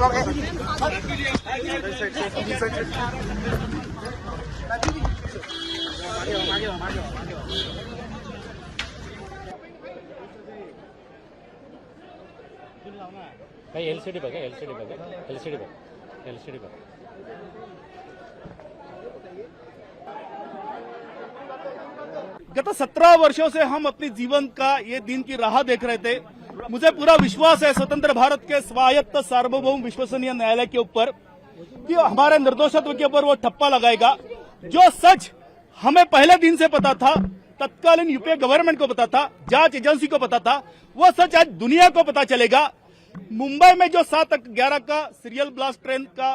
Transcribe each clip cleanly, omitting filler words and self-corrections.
भाई एलसीडी बघा एलसीडी बघा गत 17 वर्षों से हम अपनी जीवन का ये दिन की राह देख रहे थे। मुझे पूरा विश्वास है स्वतंत्र भारत के स्वायत्त सार्वभौम विश्वसनीय न्यायालय के ऊपर कि हमारे निर्दोषत्व के ऊपर वो ठप्पा लगाएगा। जो सच हमें पहले दिन से पता था, तत्कालीन यूपीए गवर्नमेंट को पता था, जांच एजेंसी को पता था, वो सच आज दुनिया को पता चलेगा। मुंबई में जो 7/11 का सीरियल ब्लास्ट ट्रेन का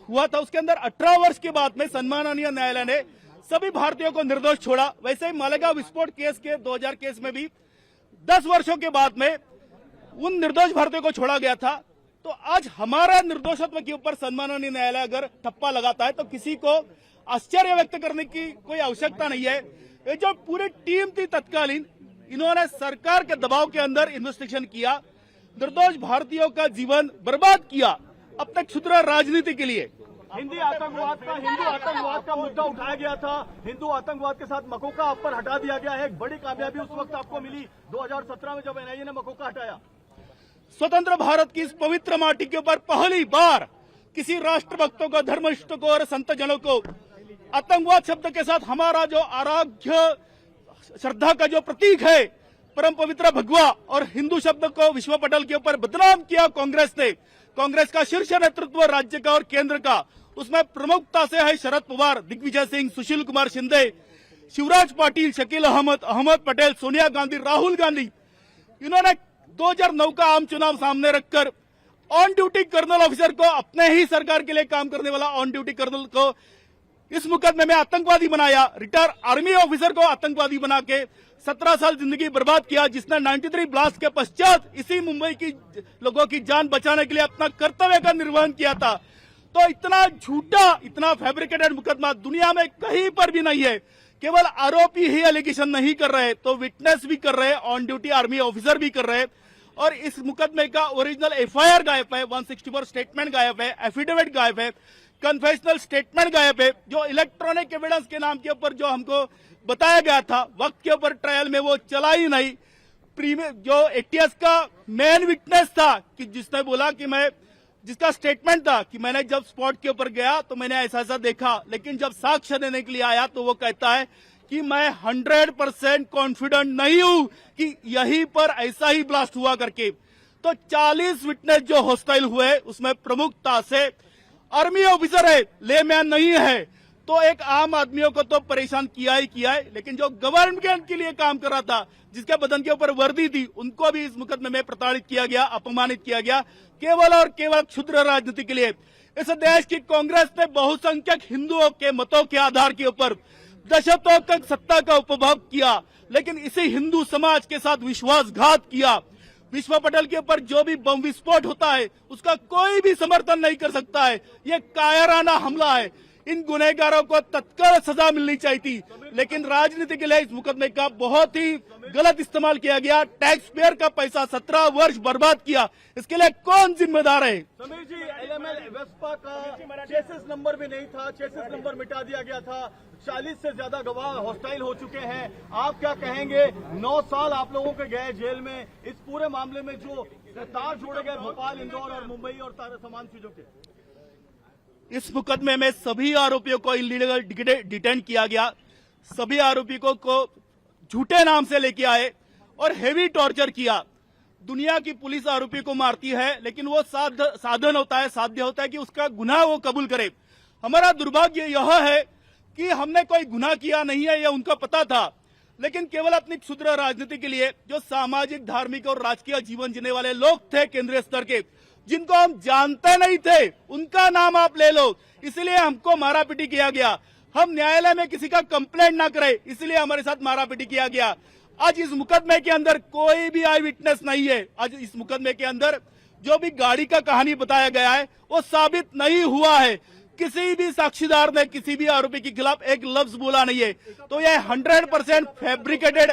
हुआ था, उसके अंदर 18 वर्ष के बाद में सम्माननीय न्यायालय ने सभी भारतीयों को निर्दोष छोड़ा। वैसे ही मालेगांव विस्फोट केस के 2000 केस में भी 10 वर्षों के बाद में उन निर्दोष भारतीयों को छोड़ा गया था। तो आज हमारा निर्दोषत्व के ऊपर सम्माननीय न्यायालय अगर ठप्पा लगाता है तो किसी को आश्चर्य व्यक्त करने की कोई आवश्यकता नहीं है। ये जो पूरी टीम थी तत्कालीन, इन्होंने सरकार के दबाव के अंदर इन्वेस्टिगेशन किया, निर्दोष भारतीयों का जीवन बर्बाद किया अपने क्षुद्र राजनीति के लिए। हिंदू आतंकवाद का मुद्दा उठाया गया था। हिंदू आतंकवाद के साथ मकोका पर हटा दिया गया है। एक बड़ी कामयाबी उस वक्त आपको मिली 2017 में जब एनआईए ने मकोका हटाया। स्वतंत्र भारत की इस पवित्र माटी के ऊपर पहली बार किसी राष्ट्रभक्तों को, धर्मनिष्ठ को और संतजनों को आतंकवाद शब्द के साथ हमारा जो आराध्य श्रद्धा का जो प्रतीक है परम पवित्र भगवा और हिंदू शब्द को विश्व पटल के ऊपर बदनाम किया कांग्रेस ने। कांग्रेस का शीर्ष नेतृत्व राज्य का और केंद्र का, उसमें प्रमुखता से है शरद पवार, दिग्विजय सिंह, सुशील कुमार शिंदे, शिवराज पाटिल, शकील अहमद, अहमद पटेल, सोनिया गांधी, राहुल गांधी। इन्होंने 2009 का आम चुनाव सामने रखकर ऑन ड्यूटी कर्नल ऑफिसर को, अपने ही सरकार के लिए काम करने वाला ऑन ड्यूटी कर्नल को इस मुकदमे में आतंकवादी बनाया। रिटायर आर्मी ऑफिसर को आतंकवादी बना के 17 साल जिंदगी बर्बाद किया, जिसने 93 ब्लास्ट के पश्चात इसी मुंबई की लोगों की जान बचाने के लिए अपना कर्तव्य का निर्वहन किया था। तो इतना झूठा, इतना फैब्रिकेटेड मुकदमा दुनिया में कहीं पर भी नहीं है। केवल आरोपी ही एलिगेशन नहीं कर रहे, तो विटनेस भी कर रहे, ऑन ड्यूटी आर्मी ऑफिसर भी कर रहे। और इस मुकदमे का ओरिजिनल एफआईआर गायब है, 164 स्टेटमेंट गायब है, एफिडेविट गायब है, कन्फेशनल स्टेटमेंट गायब है। जो इलेक्ट्रॉनिक एविडेंस के नाम के ऊपर जो हमको बताया गया था, वक्त के ऊपर ट्रायल में वो चला ही नहीं। जो एटीएस का मेन विटनेस था कि जिसने बोला कि मैं, जिसका स्टेटमेंट था कि मैंने जब स्पॉट के ऊपर गया तो मैंने ऐसा ऐसा देखा, लेकिन जब साक्ष्य देने के लिए आया तो वो कहता है कि मैं 100% कॉन्फिडेंट नहीं हूं कि यहीं पर ऐसा ही ब्लास्ट हुआ करके। तो 40 विटनेस जो हॉस्टाइल हुए उसमें प्रमुखता से आर्मी ऑफिसर है, लेमैन नहीं है। तो एक आम आदमियों को तो परेशान किया ही किया है, लेकिन जो गवर्नमेंट के लिए काम कर रहा था, जिसके बदन के ऊपर वर्दी थी, उनको भी इस मुकदमे में प्रताड़ित किया गया, अपमानित किया गया, केवल और केवल क्षुद्र राजनीति के लिए। इस देश की कांग्रेस ने बहुसंख्यक हिंदुओं के मतों के आधार के ऊपर दशकों तक सत्ता का उपभोग किया, लेकिन इसी हिंदू समाज के साथ विश्वासघात किया। विश्व पटल के ऊपर जो भी बम विस्फोट होता है उसका कोई भी समर्थन नहीं कर सकता है। ये कायराना हमला है। इन गुनहगारों को तत्काल सजा मिलनी चाहिए थी, लेकिन राजनीति के लिए इस मुकदमे का बहुत ही गलत इस्तेमाल किया गया। टैक्स पेयर का पैसा 17 वर्ष बर्बाद किया, इसके लिए कौन जिम्मेदार है? समीर जी, एलएमएल वेस्पा का चेसिस नंबर भी नहीं था, चेसिस नंबर मिटा दिया गया था। 40 से ज्यादा गवाह हॉस्टाइल हो चुके हैं। आप क्या कहेंगे? 9 साल आप लोगों के गए जेल में इस पूरे मामले में, जो तार जोड़े गए भोपाल, इंदौर और मुंबई और तमाम चीजों के। इस मुकदमे में सभी आरोपियों को इलीगल डिटेन किया गया। सभी आरोपियों को झूठे नाम से लेके आए और हेवी टॉर्चर किया। दुनिया की पुलिस आरोपी को मारती है, लेकिन वो साधन होता है, साध्य होता है कि उसका गुनाह वो कबूल करे। हमारा दुर्भाग्य यह है कि हमने कोई गुनाह किया नहीं है, यह उनको पता था, लेकिन केवल अपनी क्षुद्र राजनीति के लिए जो सामाजिक, धार्मिक और राजकीय जीवन जीने वाले लोग थे केंद्रीय स्तर के, जिनको हम जानते नहीं थे, उनका नाम आप ले लो, इसलिए हमको मारापीटी किया गया। हम न्यायालय में किसी का कंप्लेंट ना करें, इसलिए हमारे साथ मारापीटी किया गया। आज इस मुकदमे के अंदर कोई भी आई विटनेस नहीं है। आज इस मुकदमे के अंदर जो भी गाड़ी का कहानी बताया गया है वो साबित नहीं हुआ है। किसी भी साक्षीदार ने किसी भी आरोपी के खिलाफ एक लफ्ज बोला नहीं है। तो यह 100% फैब्रिकेटेड